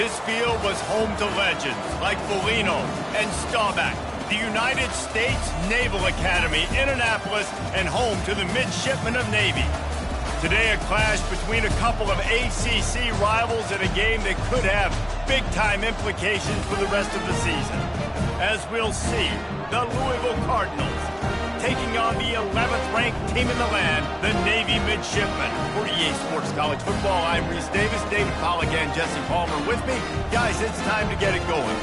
This field was home to legends like Foligno and Staubach, the United States Naval Academy in Annapolis, and home to the Midshipmen of Navy. Today, a clash between a couple of ACC rivals in a game that could have big-time implications for the rest of the season. As we'll see, the Louisville Cardinals taking on the 11th-ranked team in the land, the Navy Midshipmen. For EA Sports College Football, I'm Reese Davis, David Pollack, and Jesse Palmer with me. Guys, it's time to get it going.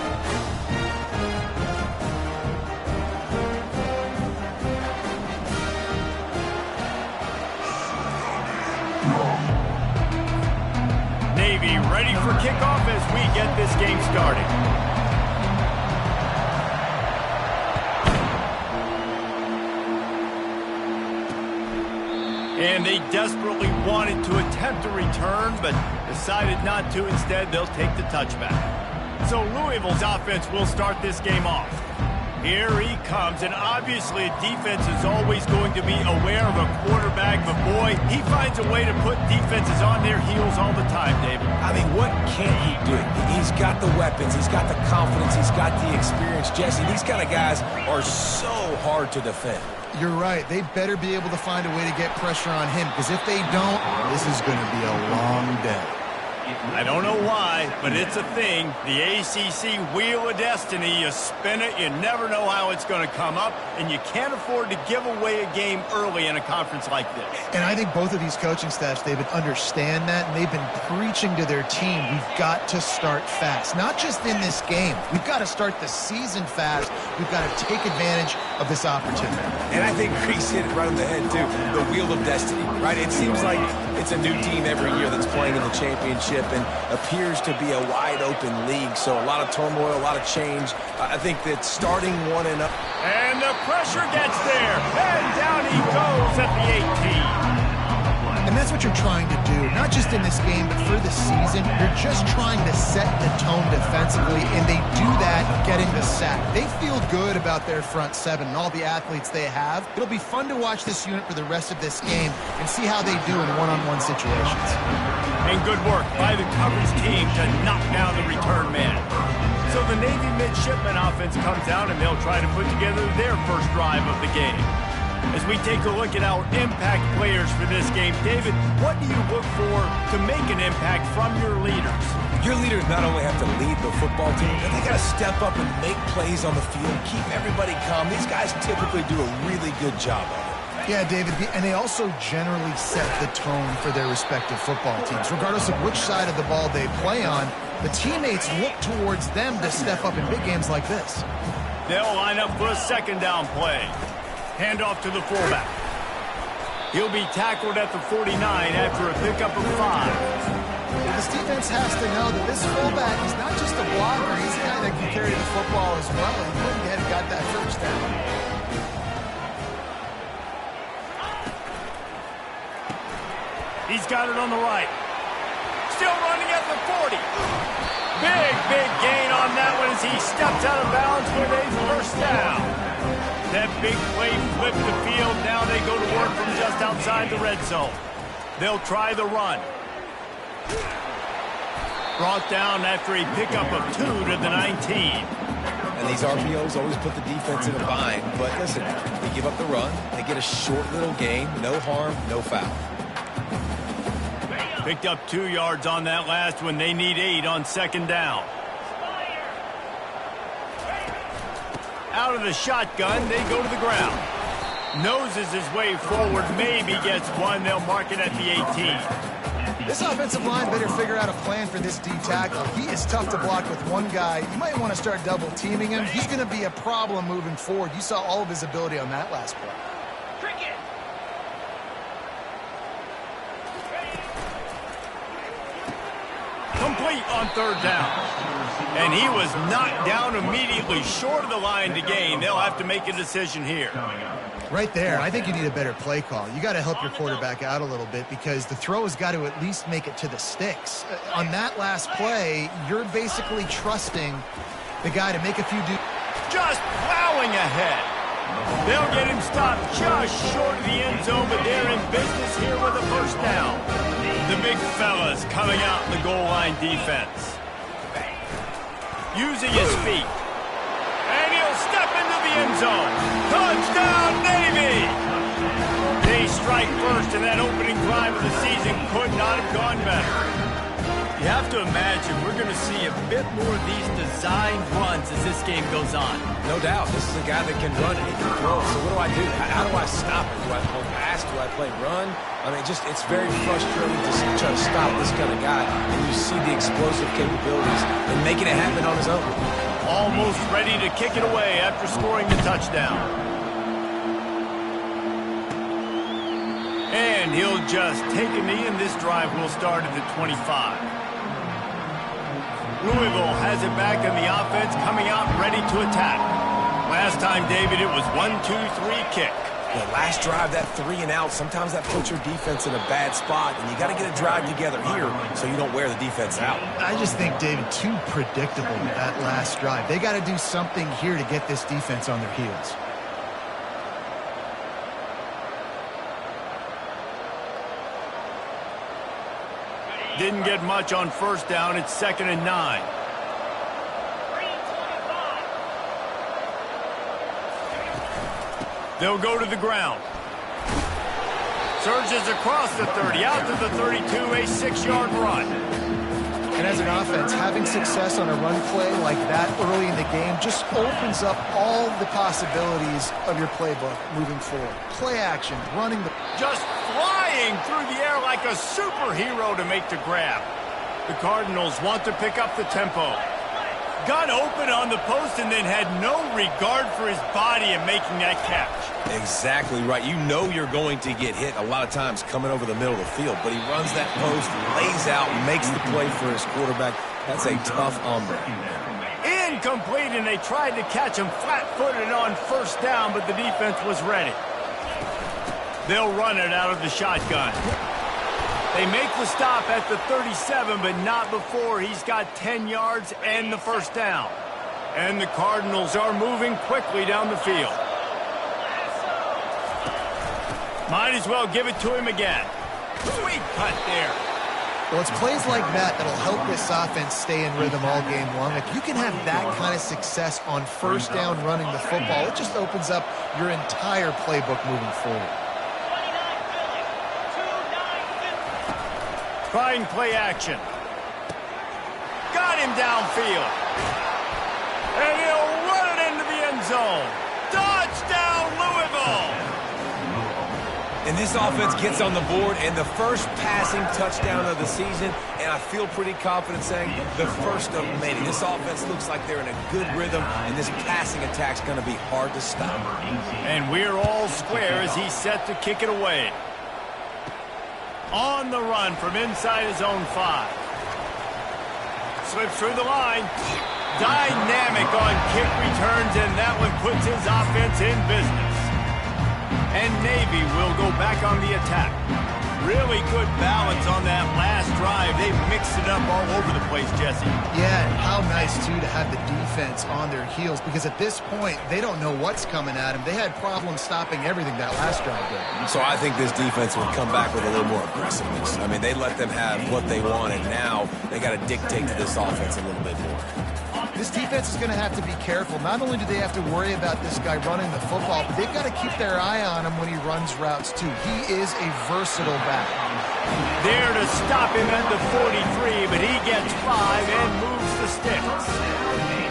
Navy ready for kickoff as we get this game started. And they desperately wanted to attempt a return, but decided not to. Instead, they'll take the touchback. So Louisville's offense will start this game off. Here he comes, and obviously defense is always going to be aware of a quarterback, but boy, he finds a way to put defenses on their heels all the time, David. I mean, what can't he do? He's got the weapons, he's got the confidence, he's got the experience. Jesse, these kind of guys are so hard to defend. You're right. They better be able to find a way to get pressure on him, because if they don't, this is going to be a long day. I don't know why, but it's a thing. The ACC Wheel of Destiny, you spin it, you never know how it's going to come up, and you can't afford to give away a game early in a conference like this. And I think both of these coaching staffs, David, understand that, and they've been preaching to their team, we've got to start fast. Not just in this game. We've got to start the season fast. We've got to take advantage of this opportunity. And I think Reese hit it right on the head, too. The Wheel of Destiny, right? It seems like it's a new team every year that's playing in the championship and appears to be a wide-open league. So a lot of turmoil, a lot of change. I think that starting 1-0. And the pressure gets there. And down he goes at the 18. And that's what you're trying to do, not just in this game, but for the season. You're just trying to set the tone defensively, and they do that getting the sack. They feel good about their front seven and all the athletes they have. It'll be fun to watch this unit for the rest of this game and see how they do in one-on-one situations. And good work by the coverage team to knock down the return man. So the Navy Midshipmen offense comes out, and they'll try to put together their first drive of the game. As we take a look at our impact players for this game, David, what do you look for to make an impact from your leaders? Your leaders not only have to lead the football team, but they got to step up and make plays on the field, keep everybody calm. These guys typically do a really good job of it. Yeah, David, and they also generally set the tone for their respective football teams. Regardless of which side of the ball they play on, the teammates look towards them to step up in big games like this. They'll line up for a second down play. Handoff to the fullback. He'll be tackled at the 49 after a pickup of 5. Well, this defense has to know that this fullback is not just a blocker. He's a guy that can carry the football as well, and he went ahead and got that first down. He's got it on the right. Still running at the 40. Big gain on that one as he steps out of bounds with a first down. That big play flipped the field. Now they go to work from just outside the red zone. They'll try the run. Brought down after a pickup of 2 to the 19. And these RPOs always put the defense in a bind. But listen, they give up the run. They get a short little gain. No harm, no foul. Picked up 2 yards on that last one. They need 8 on second down. Out of the shotgun, they go to the ground. Noses his way forward, maybe gets one. They'll mark it at the 18. This offensive line better figure out a plan for this D tackle. He is tough to block with one guy. You might want to start double teaming him. He's going to be a problem moving forward. You saw all of his ability on that last play. Complete on third down. And he was knocked down immediately short of the line to gain. They'll have to make a decision here. Right there, I think you need a better play call. You got to help your quarterback out a little bit because the throw has got to at least make it to the sticks. On that last play, you're basically trusting the guy to make a few just plowing ahead. They'll get him stopped just short of the end zone, but they're in business here with a first down. The big fellas coming out in the goal line defense. using his feet. And he'll step into the end zone. Touchdown, Navy! They strike first, and that opening drive of the season could not have gone better. You have to imagine we're going to see a bit more of these designed runs as this game goes on. No doubt. This is a guy that can run and he can throw. So what do I do? How do I stop it? Do I play pass? Do I play run? I mean, it's very frustrating to try to stop this kind of guy. And you see the explosive capabilities and making it happen on his own. Almost ready to kick it away after scoring the touchdown. And he'll just take a knee, and this drive will start at the 25. Louisville has it back in the offense, coming out ready to attack. Last time, David, it was 1-2-3 kick. The last drive, that 3 and out, sometimes that puts your defense in a bad spot, and you got to get a drive together here so you don't wear the defense out. I just think, David, too predictable that last drive. They got to do something here to get this defense on their heels. Didn't get much on first down. It's 2nd and 9. They'll go to the ground. Surges across the 30, out to the 32, a 6-yard run. And as an offense, having success on a run play like that early in the game just opens up all the possibilities of your playbook moving forward. Play action, running the... Just flying through the air like a superhero to make the grab. The Cardinals want to pick up the tempo. Got open on the post and then had no regard for his body in making that catch. Exactly right. You know you're going to get hit a lot of times coming over the middle of the field, but he runs that post, lays out, makes the play for his quarterback. That's a tough hombre. Incomplete, and they tried to catch him flat-footed on first down, but the defense was ready. They'll run it out of the shotgun. They make the stop at the 37, but not before he's got 10 yards and the first down. And the Cardinals are moving quickly down the field. Might as well give it to him again. Sweet cut there. Well, it's plays like that that'll help this offense stay in rhythm all game long. If you can have that kind of success on first down running the football, it just opens up your entire playbook moving forward. Trying play action. Got him downfield. And he'll run it into the end zone. Touchdown, Louisville! And this offense gets on the board, and the first passing touchdown of the season, and I feel pretty confident saying the first of many. This offense looks like they're in a good rhythm, and this passing attack's going to be hard to stop. And we're all square as he's set to kick it away. On the run from inside his own 5. Slips through the line. Dynamic on kick returns, and that one puts his offense in business. And Navy will go back on the attack. Really good balance on that last drive. They mixed it up all over the place, Jesse. Yeah, and how nice, too, to have the defense on their heels, because at this point, they don't know what's coming at them. They had problems stopping everything that last drive did. So I think this defense would come back with a little more aggressiveness. I mean, they let them have what they want, and now they got to dictate to this offense a little bit more. This defense is going to have to be careful. Not only do they have to worry about this guy running the football, but they've got to keep their eye on him when he runs routes, too. He is a versatile back. There to stop him at the 43, but he gets 5 and moves the sticks.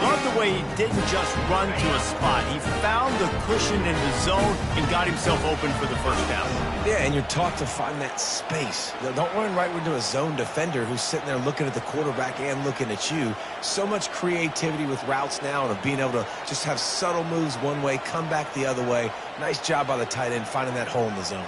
Love the way he didn't just run to a spot. He found the cushion in the zone and got himself open for the first down. Yeah, and you're taught to find that space. Don't run right into a zone defender who's sitting there looking at the quarterback and looking at you. So much creativity with routes now and of being able to just have subtle moves one way, come back the other way. Nice job by the tight end finding that hole in the zone.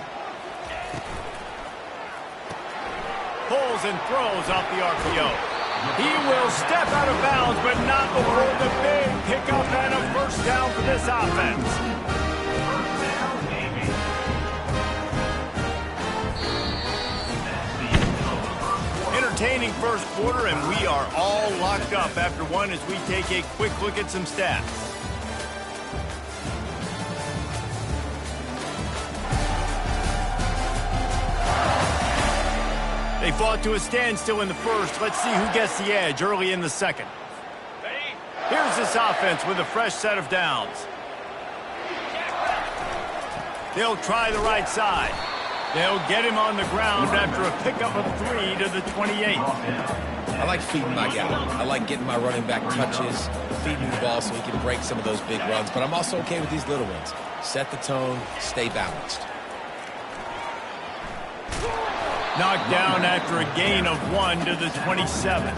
Pulls and throws off the RPO. He will step out of bounds, but not before the big pickup and a first down for this offense. Entertaining first quarter, and we are all locked up after one as we take a quick look at some stats. They fought to a standstill in the first. Let's see who gets the edge early in the second. this offense with a fresh set of downs. They'll try the right side. They'll get him on the ground after a pickup of 3 to the 28. I like feeding my guy. I like getting my running back touches, feeding him the ball so he can break some of those big runs. But I'm also okay with these little ones. Set the tone, stay balanced. Knocked down after a gain of 1 to the 27.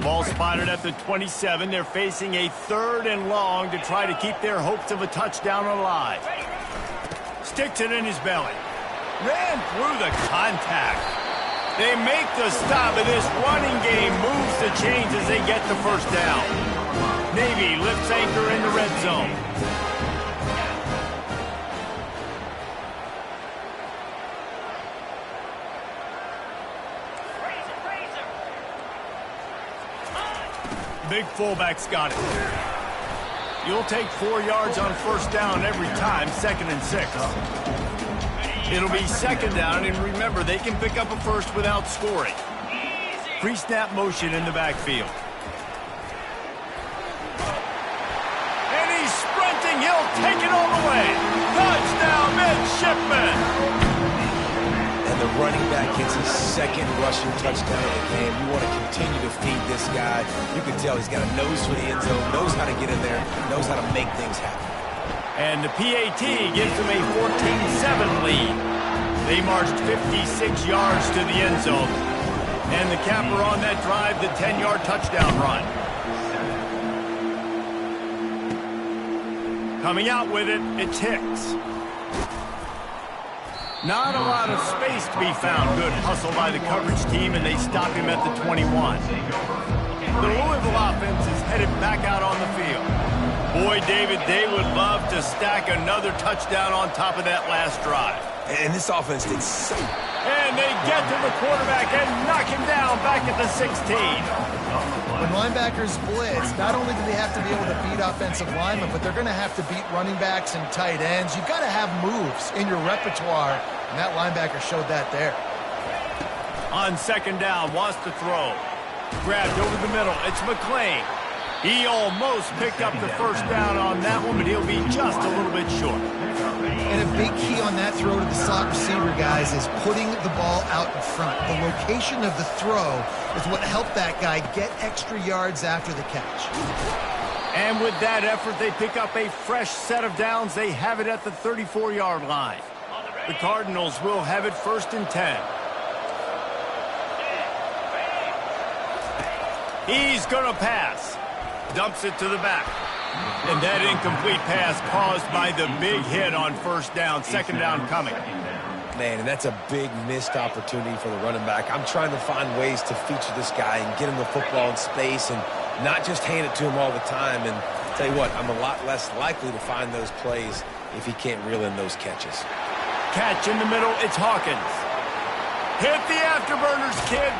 Ball spotted at the 27. They're facing a 3rd and long to try to keep their hopes of a touchdown alive. Sticks it in his belly. Ran through the contact. They make the stop, and this running game moves the chains as they get the first down. Navy lifts anchor in the red zone. Big fullback's got it. You'll take 4 yards on first down every time, 2nd and 6. It'll be 2nd down, and remember, they can pick up a first without scoring. Pre-snap motion in the backfield. And he's sprinting. He'll take it all the way. Touchdown, Midshipman. And the running back gets his 2nd rushing touchdown of the game. You want to continue to feed this guy. You can tell he's got a nose for the end zone, knows how to get in there, knows how to make things happen. And the PAT gives them a 14-7 lead. They marched 56 yards to the end zone. And the capper on that drive, the 10-yard touchdown run. Coming out with it, it's Hicks. Not a lot of space to be found. Good hustle by the coverage team, and they stop him at the 21. The Louisville offense is headed back out on the field. Boy, David, they would love to stack another touchdown on top of that last drive. And this offense did so. And they get to the quarterback and knock him down back at the 16. When linebackers blitz, not only do they have to be able to beat offensive linemen, but they're going to have to beat running backs and tight ends. You've got to have moves in your repertoire, and that linebacker showed that there. On 2nd down, wants to throw. Grabbed over the middle. It's McClain. He almost picked up the first down on that one, but he'll be just a little bit short. And a big key on that throw to the slot receiver, guys, is putting the ball out in front. The location of the throw is what helped that guy get extra yards after the catch. And with that effort, they pick up a fresh set of downs. They have it at the 34-yard line. The Cardinals will have it 1st and 10. He's going to pass. Dumps it to the back. And that incomplete pass caused by the big hit on first down. 2nd down coming. Man, and that's a big missed opportunity for the running back. I'm trying to find ways to feature this guy and get him the football in space and not just hand it to him all the time. And tell you what, I'm a lot less likely to find those plays if he can't reel in those catches. Catch in the middle, it's Hawkins. Hit the afterburners, kid.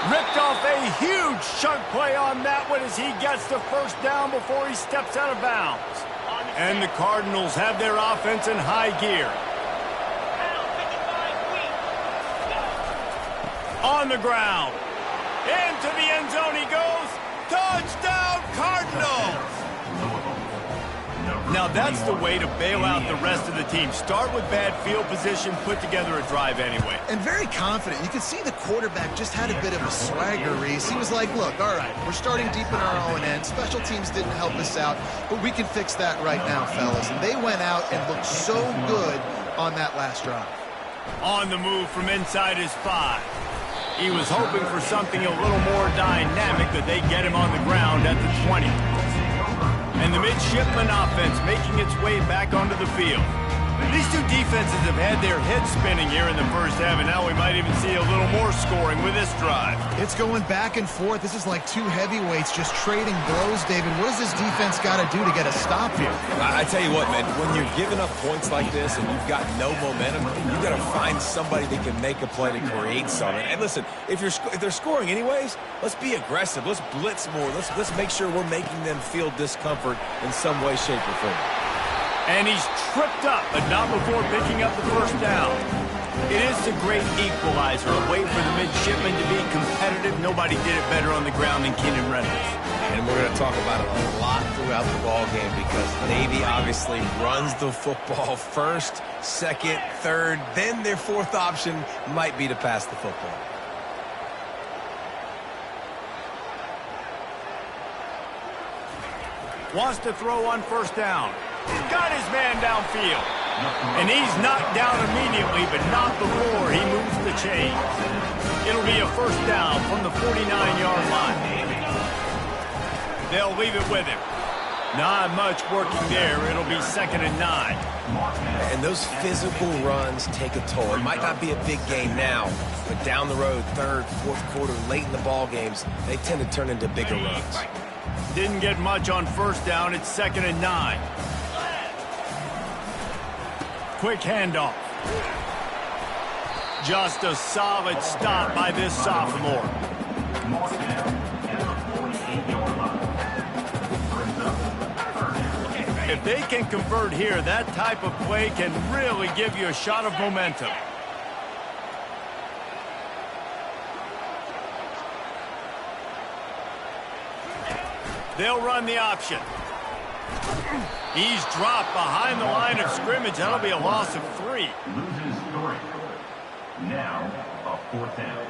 Ripped off a huge chunk play on that one as he gets the first down before he steps out of bounds. And the Cardinals have their offense in high gear. On the ground. Into the end zone he goes. Touchdown, Cardinals! Now that's the way to bail out the rest of the team. Start with bad field position, put together a drive anyway. And very confident. You can see the quarterback just had a bit of a swagger, Reese. He was like, look, all right, we're starting deep in our own end. Special teams didn't help us out, but we can fix that right now, fellas. And they went out and looked so good on that last drive. On the move from inside his 5. He was hoping for something a little more dynamic, but they get him on the ground at the 20. And the midshipman offense making its way back onto the field. These two defenses have had their heads spinning here in the first half, and now we might even see a little more scoring with this drive. It's going back and forth. This is like two heavyweights just trading blows, David. What does this defense got to do to get a stop here? I tell you what, man, when you're giving up points like this and you've got no momentum, you got to find somebody that can make a play to create something. And listen, if they're scoring anyways, let's be aggressive. Let's blitz more. Let's make sure we're making them feel discomfort in some way, shape, or form. And he's tripped up, but not before picking up the first down. It is a great equalizer, a way for the midshipmen to be competitive. Nobody did it better on the ground than Keenan Reynolds. And we're going to talk about it a lot throughout the ball game because Navy obviously runs the football first, second, third, then their fourth option might be to pass the football. Wants to throw on first down. He's got his man downfield. And he's knocked down immediately, but not before he moves the chains. It'll be a first down from the 49-yard line. They'll leave it with him. Not much working there. It'll be 2nd and 9. And those physical runs take a toll. It might not be a big game now, but down the road, third, fourth quarter, late in the ball games, they tend to turn into bigger runs. Didn't get much on first down. It's 2nd and 9. Quick handoff. Just a solid stop by this sophomore. If they can convert here, that type of play can really give you a shot of momentum. They'll run the option. He's dropped behind the line of scrimmage. That'll be a loss of 3. Loses 3. Now a 4th down.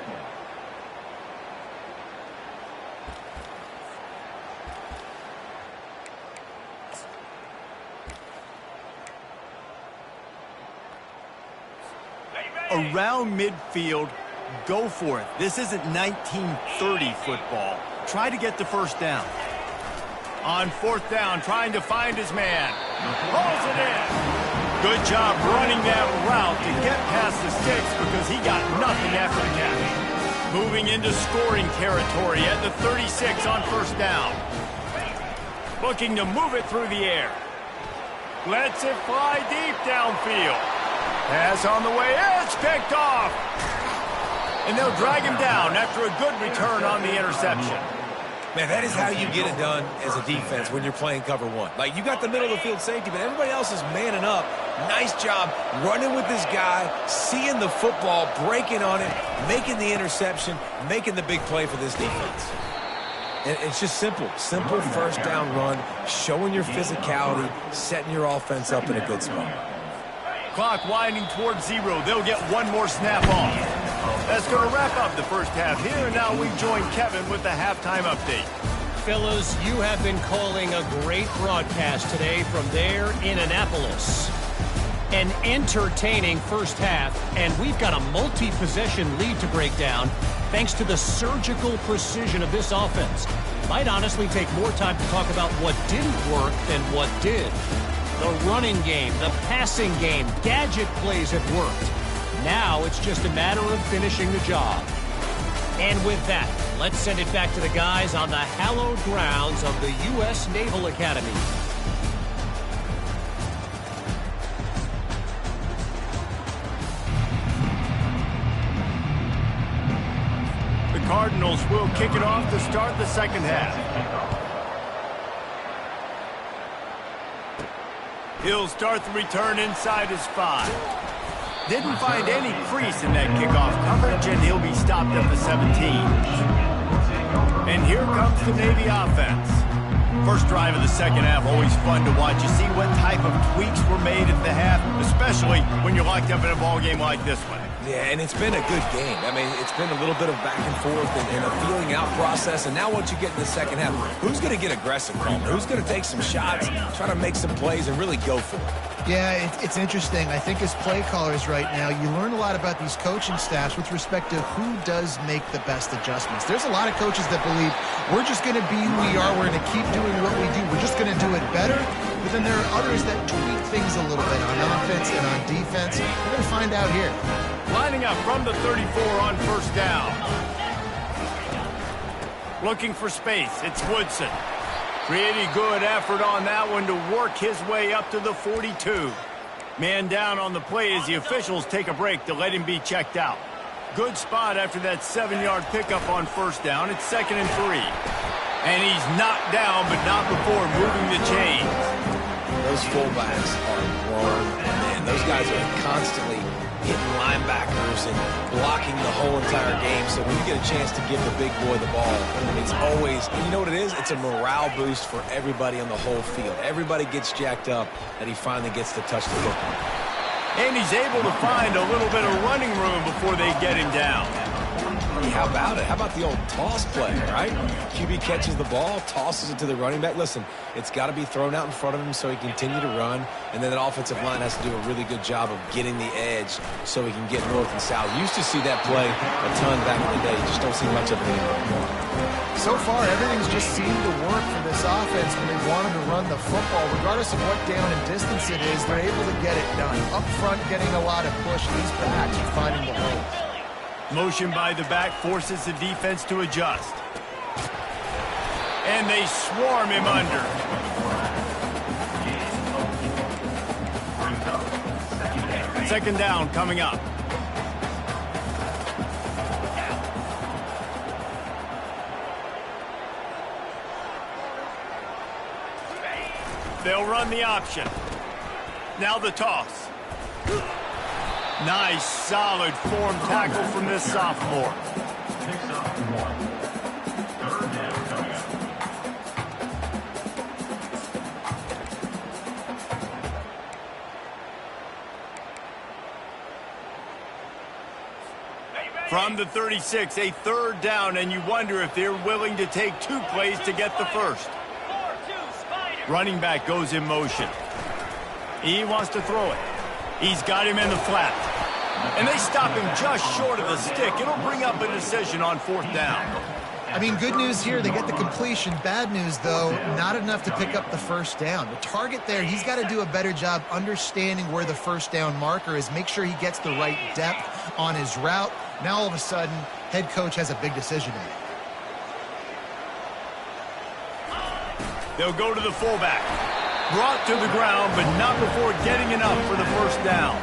Around midfield, go for it. This isn't 1930 football. Try to get the first down. On 4th down, trying to find his man. Pulls it in. Good job running that route to get past the sticks because he got nothing after the catch. Moving into scoring territory at the 36 on first down. Looking to move it through the air. Lets it fly deep downfield. Pass on the way. It's picked off. And they'll drag him down after a good return on the interception. Man, that is how you get it done as a defense when you're playing cover 1. Like, you got the middle of the field safety, but everybody else is manning up. Nice job running with this guy, seeing the football, breaking on it, making the interception, making the big play for this defense. And it's just simple first down run, showing your physicality, setting your offense up in a good spot. Clock winding towards 0. They'll get one more snap off. That's going to wrap up the first half here, and now we join Kevin with the halftime update. Fellas, you have been calling a great broadcast today from there in Annapolis. An entertaining first half, and we've got a multi-possession lead to break down thanks to the surgical precision of this offense. Might honestly take more time to talk about what didn't work than what did. The running game, the passing game, gadget plays have worked. Now it's just a matter of finishing the job. And with that, let's send it back to the guys on the hallowed grounds of the U.S. Naval Academy. The Cardinals will kick it off to start the second half. He'll start the return inside his 5. Didn't find any crease in that kickoff coverage, and he'll be stopped at the 17. And here comes the Navy offense. First drive of the second half, always fun to watch. You see what type of tweaks were made at the half, especially when you're locked up in a ball game like this one. Yeah, and it's been a good game. I mean, it's been a little bit of back and forth and a feeling out process. And now once you get in the second half, who's going to get aggressive, Coleman? Who's going to take some shots, try to make some plays, and really go for it? Yeah, it's interesting. I think as play callers right now, you learn a lot about these coaching staffs with respect to who does make the best adjustments. There's a lot of coaches that believe we're just going to be who we are. We're going to keep doing what we do. We're just going to do it better. But then there are others that tweak things a little bit on offense and on defense. We're going to find out here. Lining up from the 34 on first down. Looking for space. It's Woodson. Pretty good effort on that one to work his way up to the 42. Man down on the play as the officials take a break to let him be checked out. Good spot after that 7-yard pickup on first down. It's 2nd and 3. And he's knocked down, but not before moving the chains. those fullbacks are grown men. Those guys are constantly hitting linebackers and blocking the whole entire game. So when you get a chance to give the big boy the ball, it's always, and you know what it is? It's a morale boost for everybody on the whole field. Everybody gets jacked up that he finally gets to touch the football. And he's able to find a little bit of running room before they get him down. How about it? How about the old toss play, right? QB catches the ball, tosses it to the running back. Listen, it's got to be thrown out in front of him so he can continue to run, and then that offensive line has to do a really good job of getting the edge so he can get north and south. Used to see that play a ton back in the day. You just don't see much of it anymore. So far, everything's just seemed to work for this offense when they wanted to run the football. Regardless of what down and distance it is, they're able to get it done. Up front, getting a lot of push. These backs are finding the holes. Motion by the back forces the defense to adjust. And they swarm him under. Second down coming up. They'll run the option. Now the toss. Nice, solid form tackle from this sophomore. Picks up 1. Third down coming up. From the 36, a third down, and you wonder if they're willing to take 2 plays to get the first. Running back goes in motion. He wants to throw it. He's got him in the flat. And they stop him just short of the stick. It'll bring up a decision on 4th down. I mean, good news here, they get the completion. Bad news, though, not enough to pick up the first down. The target there, he's got to do a better job understanding where the first down marker is, make sure he gets the right depth on his route. Now, all of a sudden, head coach has a big decision to make. They'll go to the fullback. Brought to the ground, but not before getting enough for the first down.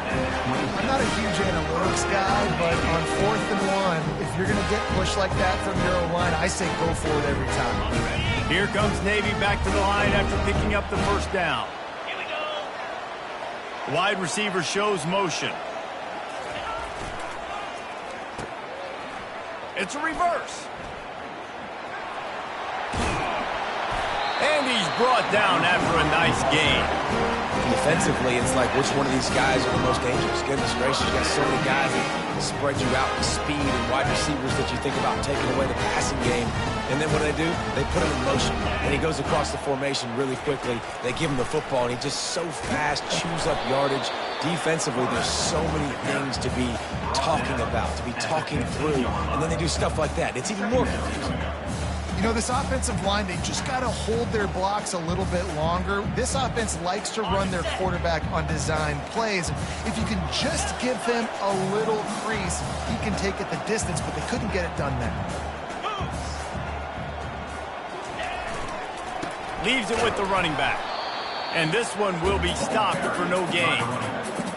I'm not a huge analytics guy, but on 4th and 1, if you're going to get pushed like that from your own line, I say go for it every time. Here comes Navy back to the line after picking up the first down. Here we go. Wide receiver shows motion. It's a reverse. And he's brought down after a nice gain. Defensively, it's like which one of these guys are the most dangerous? Goodness gracious, you got so many guys that spread you out with speed and wide receivers that you think about taking away the passing game. And then what do? They put him in motion, and he goes across the formation really quickly. They give him the football, and he just so fast, chews up yardage. Defensively, there's so many things to be talking about, to be talking through, and then they do stuff like that. It's even more confusing. You know, this offensive line, they just got to hold their blocks a little bit longer. This offense likes to run their quarterback on design plays. If you can just give him a little crease, he can take it the distance, but they couldn't get it done there. Leaves it with the running back. And this one will be stopped for no gain.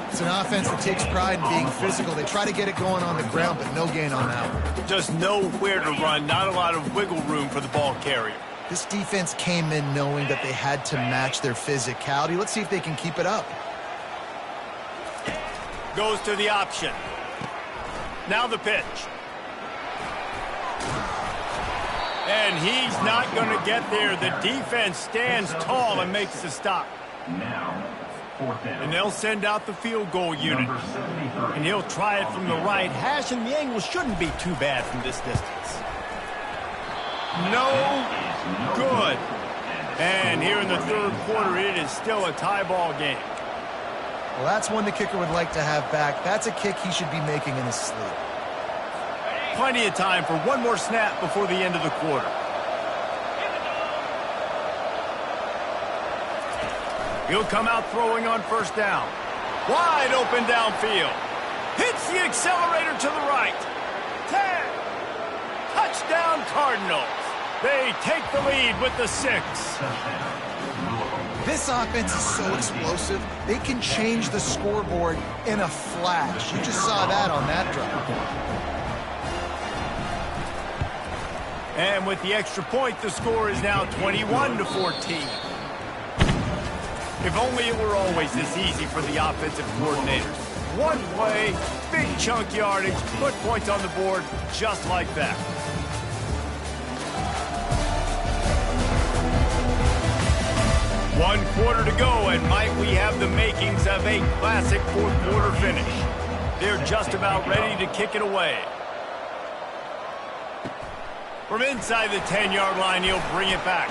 It's an offense that takes pride in being physical. They try to get it going on the ground, but no gain on that one. Just nowhere to run, not a lot of wiggle room for the ball carrier. This defense came in knowing that they had to match their physicality. Let's see if they can keep it up. Goes to the option. Now the pitch. And he's not going to get there. The defense stands tall and makes the stop. Now, 4th down. And they'll send out the field goal unit. Number 73. And he'll try it from the right hash, and the angle shouldn't be too bad from this distance. No good. And here in the third quarter, it is still a tie ball game. Well, that's one the kicker would like to have back. That's a kick he should be making in his sleep. Plenty of time for one more snap before the end of the quarter. He'll come out throwing on first down. Wide open downfield. Hits the accelerator to the right. 10. Touchdown Cardinals. They take the lead with the 6. This offense is so explosive, they can change the scoreboard in a flash. You just saw that on that drive. And with the extra point, the score is now 21-14. If only it were always this easy for the offensive coordinators. One play, big chunk yardage, put points on the board just like that. One quarter to go, and might we have the makings of a classic fourth-quarter finish. They're just about ready to kick it away. From inside the 10-yard line, he'll bring it back.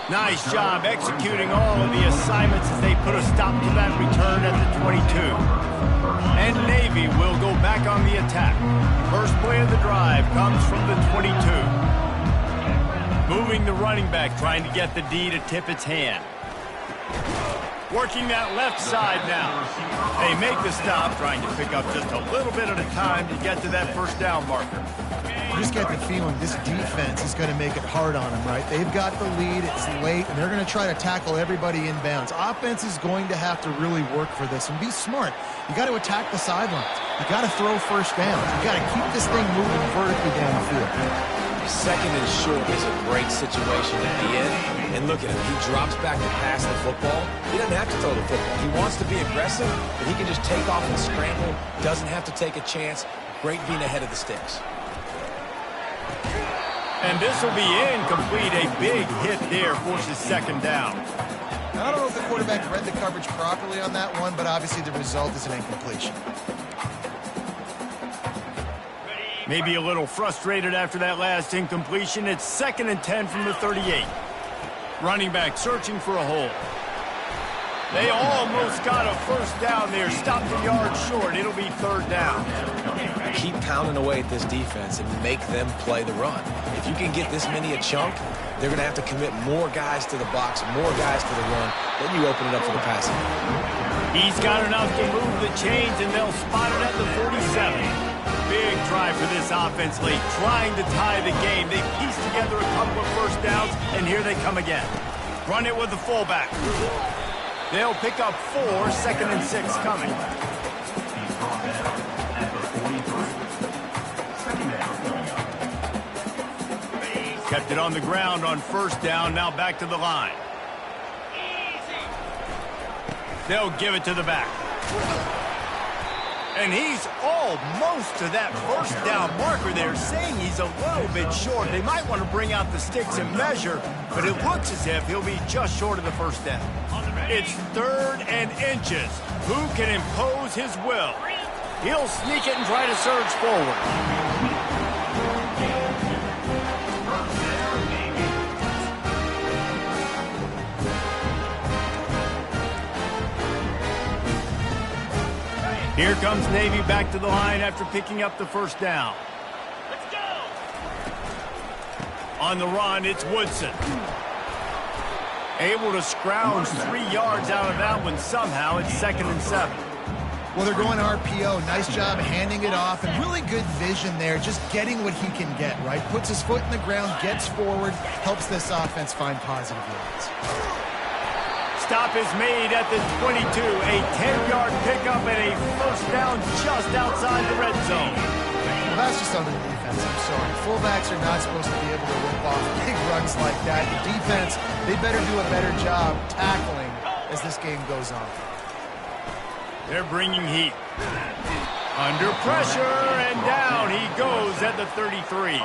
Nice job executing all of the assignments as they put a stop to that return at the 22. And Navy will go back on the attack. First play of the drive comes from the 22. Moving the running back, trying to get the D to tip its hand. Working that left side now. They make the stop, trying to pick up just a little bit at a time to get to that first down marker. You just get the feeling this defense is going to make it hard on them, right? They've got the lead, it's late, and they're going to try to tackle everybody inbounds. Offense is going to have to really work for this and be smart. You got to attack the sidelines. You got to throw first downs. You got to keep this thing moving vertically down the field. Second and short is a great situation at the end. And look at him. He drops back to pass the football. He doesn't have to throw the football. He wants to be aggressive, but he can just take off and scramble. Doesn't have to take a chance. Great being ahead of the sticks. And this will be incomplete. A big hit there forces second down. Now, I don't know if the quarterback read the coverage properly on that one, but obviously the result is an incompletion. Maybe a little frustrated after that last incompletion. It's 2nd and 10 from the 38. Running back searching for a hole. They almost got a first down there. Stopped a yard short. It'll be 3rd down. Keep pounding away at this defense and make them play the run. If you can get this many a chunk, they're going to have to commit more guys to the box, more guys to the run. Then you open it up for the passing. He's got enough to move the chains, and they'll spot it at the 47. Big drive for this offense late, trying to tie the game. They piece together a couple of first downs, and here they come again. Run it with the fullback. They'll pick up 4, 2nd and 6 coming. Kept it on the ground on first down, now back to the line. They'll give it to the back. And he's almost to that first down marker there, saying he's a little bit short. They might want to bring out the sticks and measure, but it looks as if he'll be just short of the first down. It's 3rd and inches. Who can impose his will? He'll sneak it and try to surge forward. Here comes Navy back to the line after picking up the first down. Let's go! On the run, it's Woodson. Able to scrounge 3 yards out of that one somehow. It's 2nd and 7. Well, they're going RPO. Nice job handing it off, and really good vision there, just getting what he can get, right? Puts his foot in the ground, gets forward, helps this offense find positive yards. Stop is made at the 22. A 10-yard pickup and a first down just outside the red zone. Well, that's just on the defense. I'm sorry. Fullbacks are not supposed to be able to rip off big runs like that. The defense, they better do a better job tackling as this game goes on. They're bringing heat. Under pressure, and down he goes at the 33.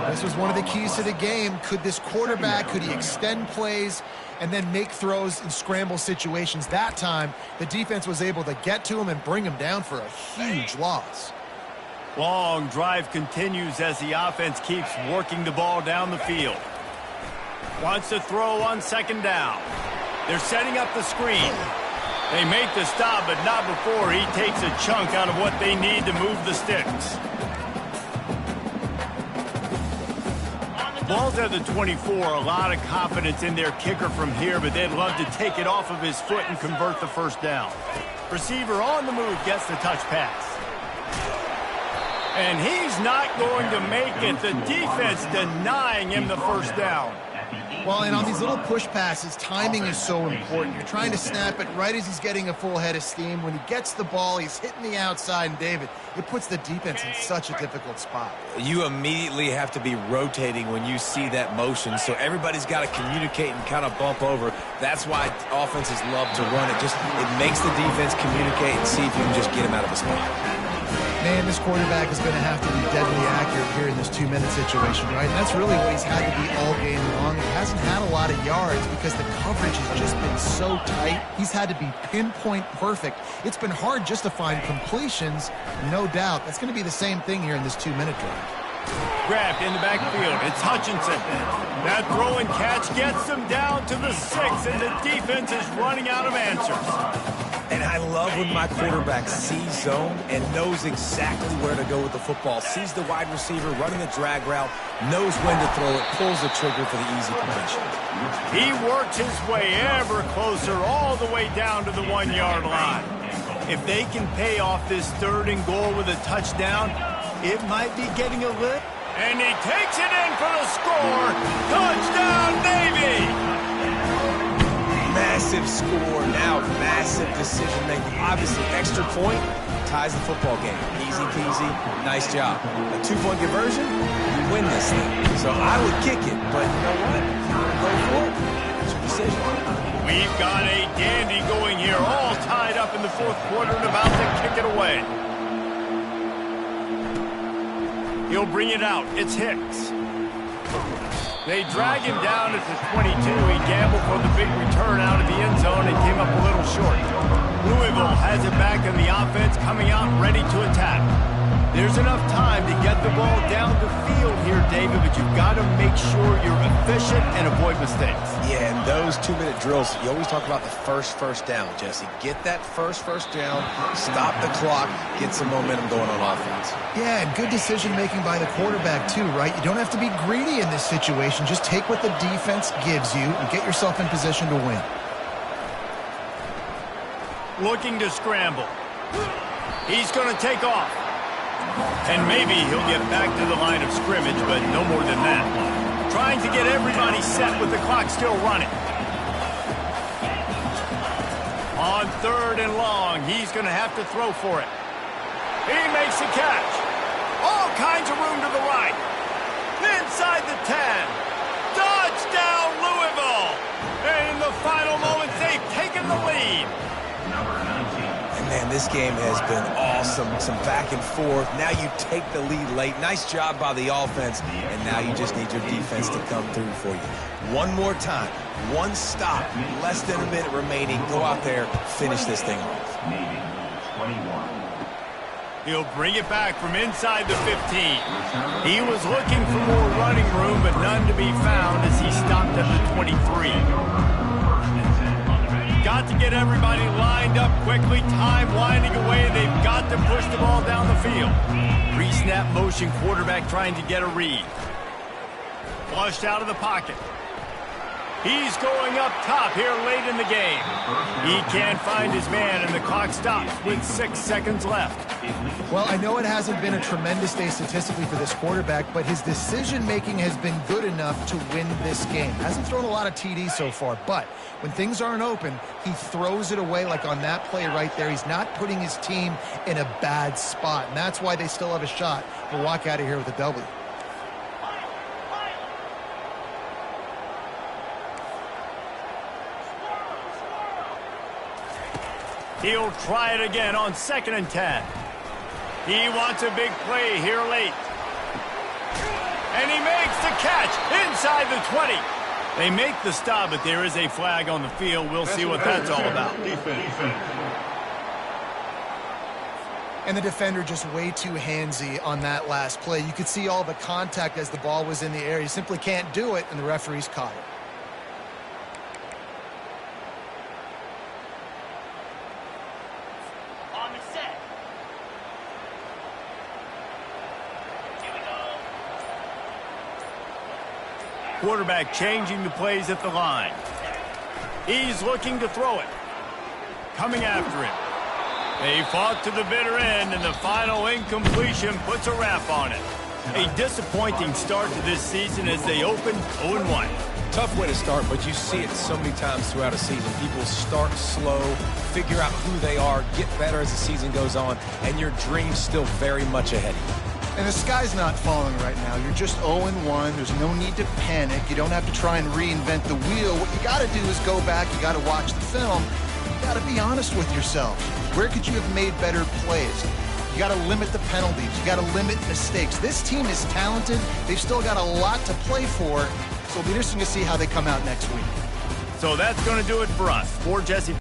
This was one of the keys to the game. Could this quarterback, could he extend plays and then make throws in scramble situations? That time, the defense was able to get to him and bring him down for a huge loss. Long drive continues as the offense keeps working the ball down the field. Wants to throw on 2nd down. They're setting up the screen. They make the stop, but not before he takes a chunk out of what they need to move the sticks. Ball's at the 24. A lot of confidence in their kicker from here, but they'd love to take it off of his foot and convert the first down. Receiver on the move gets the touch pass. And he's not going to make it. The defense denying him the first down. Well, and on these little push passes, timing is so important. You're trying to snap it right as he's getting a full head of steam. When he gets the ball, he's hitting the outside, and David, it puts the defense in such a difficult spot. You immediately have to be rotating when you see that motion, so everybody's got to communicate and kind of bump over. That's why offenses love to run it. It makes the defense communicate and see if you can just get him out of a spot. Man, this quarterback is going to have to be deadly accurate here in this 2-minute situation, right? And that's really what he's had to be all game long. He hasn't had a lot of yards because the coverage has just been so tight. He's had to be pinpoint perfect. It's been hard just to find completions, no doubt. That's going to be the same thing here in this 2-minute drive. Grabbed in the backfield. It's Hutchinson. That throw and catch gets them down to the 6, and the defense is running out of answers. And I love when my quarterback sees zone and knows exactly where to go with the football. Sees the wide receiver running the drag route, knows when to throw it, pulls the trigger for the easy completion. He works his way ever closer all the way down to the 1-yard line. If they can pay off this 3rd and goal with a touchdown, it might be getting a lift. And he takes it in for the score. Touchdown, Navy! Massive score, now massive decision-making. Obviously, extra point ties the football game. Easy peasy, nice job. A 2-point conversion, you win this thing. So I would kick it, but you know what? Go for it. It's your decision. We've got a dandy going here, all tied up in the 4th quarter and about to kick it away. He'll bring it out. It's Hicks. They drag him down at the 22. He gambled for the big return out of the end zone and came up a little short. Louisville has it back in the offense, coming out ready to attack. There's enough time to get the ball down the field here, David, but you've got to make sure you're efficient and avoid mistakes. Yeah, and those 2-minute drills, you always talk about the first down, Jesse. Get that first down, stop the clock, get some momentum going on offense. Yeah, and good decision-making by the quarterback, too, right? You don't have to be greedy in this situation. Just take what the defense gives you and get yourself in position to win. Looking to scramble. He's going to take off. And maybe he'll get back to the line of scrimmage, but no more than that. Trying to get everybody set with the clock still running. On 3rd and long, he's going to have to throw for it. He makes the catch. All kinds of room to the right. Inside the 10. Touchdown, Louisville! And in the final moments, they've taken the lead. And man, this game has been awesome. Some back and forth. Now you take the lead late. Nice job by the offense. And now you just need your defense to come through for you. One more time. One stop. Less than a minute remaining. Go out there, finish this thing off. Navy, 21. He'll bring it back from inside the 15. He was looking for more running room, but none to be found as he stopped at the 23. Got to get everybody lined up quickly. Time winding away. They've got to push the ball down the field. Pre-snap motion, quarterback trying to get a read. Flushed out of the pocket. He's going up top here late in the game. He can't find his man, and the clock stops with 6 seconds left. Well, I know it hasn't been a tremendous day statistically for this quarterback, but his decision-making has been good enough to win this game. Hasn't thrown a lot of TDs so far, but when things aren't open, he throws it away like on that play right there. He's not putting his team in a bad spot, and that's why they still have a shot to walk out of here with a W. He'll try it again on 2nd and 10. He wants a big play here late. And he makes the catch inside the 20. They make the stop, but there is a flag on the field. We'll see what that's all about. And the defender just way too handsy on that last play. You could see all the contact as the ball was in the air. He simply can't do it, and the referees caught it. Quarterback changing the plays at the line. He's looking to throw it. Coming after him. They fought to the bitter end, and the final incompletion puts a wrap on it. A disappointing start to this season as they open 0-1. tough way to start, but you see it so many times throughout a season. People start slow, figure out who they are, get better as the season goes on, and your dream's still very much ahead of you. And the sky's not falling right now. You're just 0-1. There's no need to panic. You don't have to try and reinvent the wheel. What you got to do is go back. You got to watch the film. You got to be honest with yourself. Where could you have made better plays? You got to limit the penalties. You got to limit mistakes. This team is talented. They've still got a lot to play for. So it'll be interesting to see how they come out next week. So that's going to do it for us. For Jesse